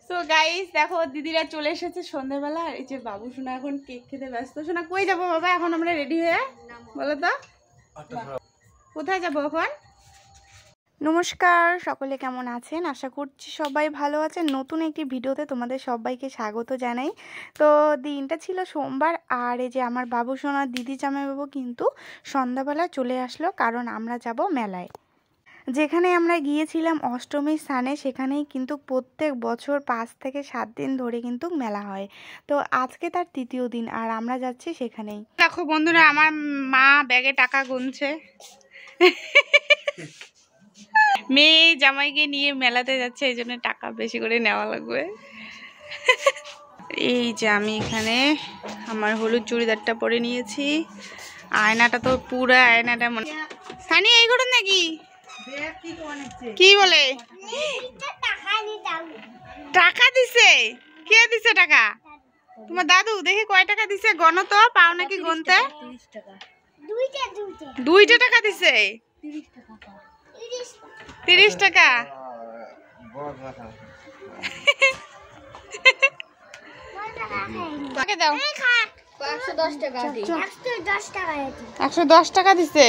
তো গাইস দেখো দিদিরা চলে এসেছে সন্ধ্যাবেলা। আর এই যে বাবু সোনা এখন কেক খেতে ব্যস্ত। সোনা কই যাবো বাবা এখন আমরা রেডি হয়ে? বলো তো কোথায় যাবো এখন? নমস্কার, সকলে কেমন আছেন? আশা করছি সবাই ভালো আছেন। নতুন একটি ভিডিওতে তোমাদের সবাইকে স্বাগত জানাই। তো দিনটা ছিল সোমবার। আর এই যে আমার বাবু সোনার দিদি জামাইবাবু কিন্তু সন্ধ্যাবেলা চলে আসলো, কারণ আমরা যাব মেলায়। যেখানে আমরা গিয়েছিলাম অষ্টমীর স্থানে, সেখানেই কিন্তু প্রত্যেক বছর 5 থেকে 7 দিন ধরে কিন্তু মেলা হয়। তো আজকে তার তৃতীয় দিন আর আমরা যাচ্ছি সেখানেই। দেখো বন্ধুরা, আমার মা ব্যাগে টাকা গুনছে। মেয়ে জামাইকে নিয়ে মেলাতে যাচ্ছে, এই জন্য টাকা বেশি করে নেওয়া লাগবে। এই যে আমি এখানে আমার হলুদ চুড়িদারটা পরে নিয়েছি। আয়নাটা তো পুরো আয়নাটা মনে সানি এই করে নাকি কি বলে টাকা দিছে? কে দিছে টাকা? তোমার দাদু। দেখি কয় টাকা দিছে, গণ তো, পাও নাকি গুনতে? 2টা টাকা দিছে। 30 টাকা। দাও 110 টাকা দিছে।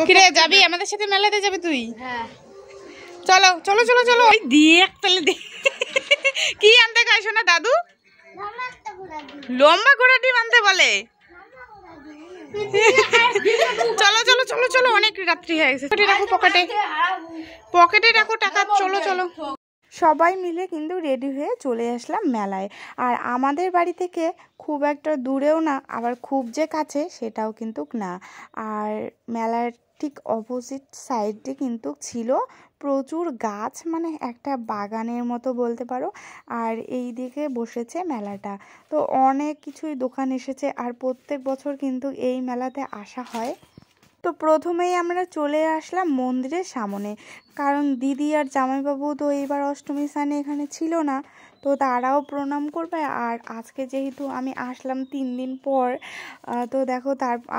কিরে যাবি আমাদের সাথে মেলাতে? যাবি তুই? চলো চলো চলো চলো। ওই দেখ তাহলে কি আনতে গাইছো না দাদু? লম্বা ঘোড়া ডিম আনতে বলে। চলো চলো চলো চলো, অনেক রাত্রি হয়ে গেছে। রাখো পকেটে, পকেটে রাখো টাকা। চলো চলো। সবাই মিলে কিন্তু রেডি হয়ে চলে আসলাম মেলায়। আর আমাদের বাড়ি থেকে খুব একটা দূরেও না, আবার খুব যে কাছে সেটাও কিন্তু না। আর মেলার ঠিক অপোজিট সাইডে কিন্তু ছিল প্রচুর গাছ, মানে একটা বাগানের মতো বলতে পারো। আর এই দিকে বসেছে মেলাটা। তো অনেক কিছুই দোকান এসেছে। আর প্রত্যেক বছর কিন্তু এই মেলাতে আসা হয়। তো প্রথমেই আমরা চলে আসলাম মন্দিরের সামনে, কারণ দিদি আর জামাইবাবু তো এইবার অষ্টমী স্থানে এখানে ছিল না, তো তারাও প্রণাম করবে। আর আজকে যেহেতু আমি আসলাম 3 দিন পর, তো দেখো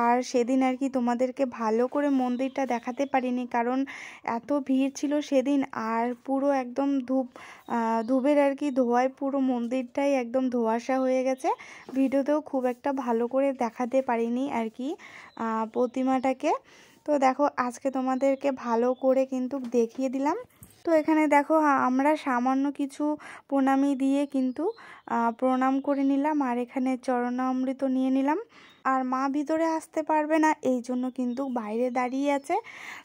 আর সেদিন আর কি তোমাদেরকে ভালো করে মন্দিরটা দেখাতে পারিনি, কারণ এত ভিড় ছিল সেদিন। আর পুরো একদম ধূপের আর কি ধোঁয়ায় পুরো মন্দিরটাই একদম ধোঁয়াশা হয়ে গেছে। ভিডিওতেও খুব একটা ভালো করে দেখাতে পারিনি আর কি প্রতিমাটাকে। তো দেখো আজকে তোমাদেরকে ভালো করে কিন্তু দেখিয়ে দিলাম। তো এখানে দেখো আমরা সামান্য কিছু প্রণামী দিয়ে কিন্তু প্রণাম করে নিলাম। আর এখানে চরণামৃত নিয়ে নিলাম। আর মা ভিতরে আসতে পারবে না, এই জন্য কিন্তু বাইরে দাঁড়িয়ে আছে।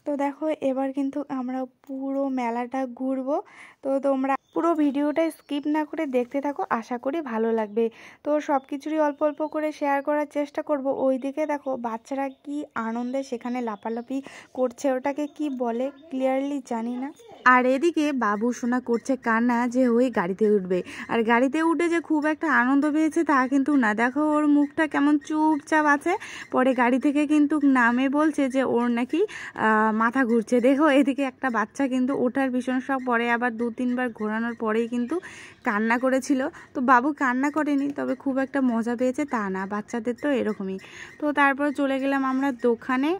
তো দেখো এবার কিন্তু আমরা পুরো মেলাটা ঘুরবো। তো তোমরা পুরো ভিডিওটা স্কিপ না করে দেখতে থাকো, আশা করি ভালো লাগবে। তো সব কিছুরই অল্প অল্প করে শেয়ার করার চেষ্টা করব। ওইদিকে দেখো বাচ্চারা কি আনন্দে সেখানে লাফালাফি করছে, ওটাকে কি বলে ক্লিয়ারলি জানি না। আর এদিকে বাবু সোনা করছে কান্না যে ওই গাড়িতে উঠবে। আর গাড়িতে উঠে যে খুব একটা আনন্দ পেয়েছে তা কিন্তু না। দেখো ওর মুখটা কেমন চুপচাপ আছে। পরে গাড়ি থেকে কিন্তু নামে বলছে যে ওর নাকি মাথা ঘুরছে। দেখো এদিকে একটা বাচ্চা কিন্তু ওঠার ভীষণ শখ, পরে আবার 2-3 বার ঘোরানোর পরেই কিন্তু কান্না করেছিল। তো বাবু কান্না করেনি, তবে খুব একটা মজা পেয়েছে তা না, বাচ্চাদের তো এরকমই। তো তারপর চলে গেলাম আমরা দোকানে।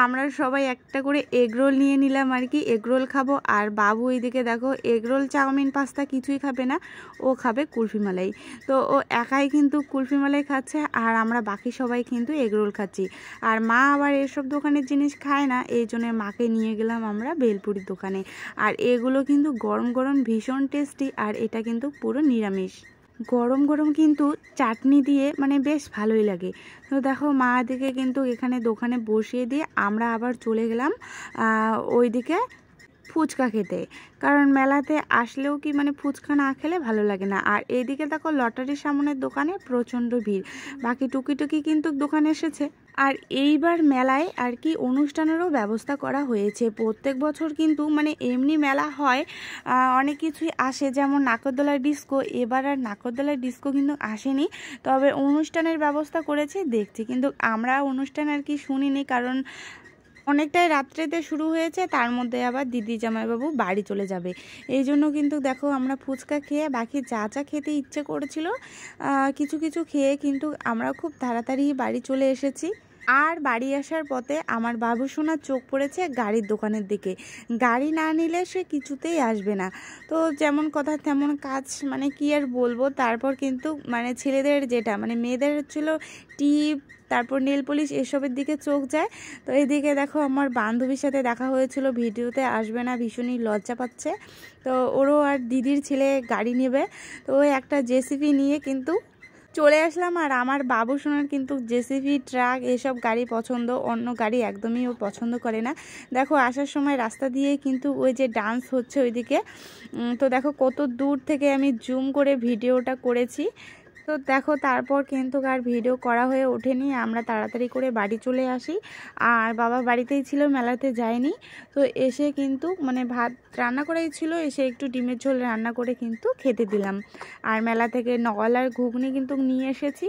আমরা সবাই একটা করে এগরোল নিয়ে নিলাম আর কি, এগরোল খাবো। আর বাবু এইদিকে দেখো এগরোল চাউমিন পাস্তা কিছুই খাবে না, ও খাবে কুলফি মালাই। তো ও একাই কিন্তু কুলফি মালাই খাচ্ছে, আর আমরা বাকি সবাই কিন্তু এগরোল খাচ্ছি। আর মা আবার এসব দোকানের জিনিস খায় না, এই জন্য মাকে নিয়ে গেলাম আমরা ভেলপুরির দোকানে। আর এগুলো কিন্তু গরম গরম ভীষণ টেস্টি। আর এটা কিন্তু পুরো নিরামিষ, গরম গরম কিন্তু চাটনি দিয়ে মানে বেশ ভালোই লাগে। তো দেখো মা দিকে কিন্তু এখানে দোকানে বসিয়ে দিয়ে আমরা আবার চলে গেলাম ওইদিকে ফুচকা খেতে, কারণ মেলাতে আসলেও কি মানে ফুচকা না খেলে ভালো লাগে না। আর এইদিকে দেখো লটারির সামনের দোকানে প্রচণ্ড ভিড়, বাকি টুকি কিন্তু দোকান এসেছে। আর এইবার মেলায় আর কি অনুষ্ঠানেরও ব্যবস্থা করা হয়েছে। প্রত্যেক বছর কিন্তু মানে এমনি মেলা হয়, অনেক কিছুই আসে, যেমন নাগরদোলার ডিস্কো। এবার আর নাগরদোলার ডিস্কো কিন্তু আসেনি, তবে অনুষ্ঠানের ব্যবস্থা করেছে দেখছি। কিন্তু আমরা অনুষ্ঠান আর কি শুনিনি, কারণ অনেকটাই রাত্রেতে শুরু হয়েছে, তার মধ্যে আবার দিদি জামাইবাবু বাড়ি চলে যাবে। এই জন্য কিন্তু দেখো আমরা ফুচকা খেয়ে বাকি যা যা খেতে ইচ্ছে করেছিল কিছু খেয়ে কিন্তু আমরা খুব তাড়াতাড়ি বাড়ি চলে এসেছি। আর বাড়ি আসার পথে আমার বাবু সোনার চোখ পড়েছে গাড়ির দোকানের দিকে। গাড়ি না নিলে সে কিছুতেই আসবে না। তো যেমন কথা তেমন কাজ, মানে কি আর বলবো। তারপর কিন্তু মানে ছেলেদের যেটা মানে মেয়েদের হচ্ছিলো টিপ, তারপর নেল পলিশ এসবের দিকে চোখ যায়। তো এদিকে দেখো আমার বান্ধবীর সাথে দেখা হয়েছিল, ভিডিওতে আসবে না, ভীষণই লজ্জা পাচ্ছে। তো ওরও আর দিদির ছেলে গাড়ি নেবে, তো ওই একটা জেসিবি নিয়ে কিন্তু চলে আসলাম। আর আমার বাবু সোনার কিন্তু জেসিবি, ট্রাক এসব গাড়ি পছন্দ, অন্য গাড়ি একদমই ও পছন্দ করে না। দেখো আসার সময় রাস্তা দিয়ে কিন্তু ওই যে ডান্স হচ্ছে ওইদিকে, তো দেখো কত দূর থেকে আমি জুম করে ভিডিওটা করেছি। তো দেখো তারপর কিন্তু আর ভিডিও করা হয়ে ওঠেনি, আমরা তাড়াতাড়ি করে বাড়ি চলে আসি। আর বাবা বাড়িতেই ছিল, মেলাতে যায়নি। তো এসে কিন্তু মানে ভাত রান্না করাই ছিল, এসে একটু ডিমের ঝোল রান্না করে কিন্তু খেতে দিলাম। আর মেলা থেকে নগলার ঘুগনি কিন্তু নিয়ে এসেছি।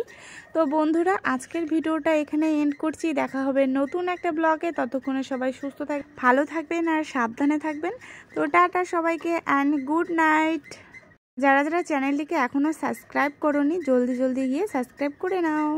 তো বন্ধুরা আজকের ভিডিওটা এখানে এন্ড করছি, দেখা হবে নতুন একটা ব্লগে। ততক্ষণে সবাই সুস্থ ভালো থাকবেন আর সাবধানে থাকবেন। তো টাটা সবাইকে অ্যান্ড গুড নাইট। যারা যারা চ্যানেলটিকে এখনও সাবস্ক্রাইব করোনি জলদি জলদি গিয়ে সাবস্ক্রাইব করে নাও।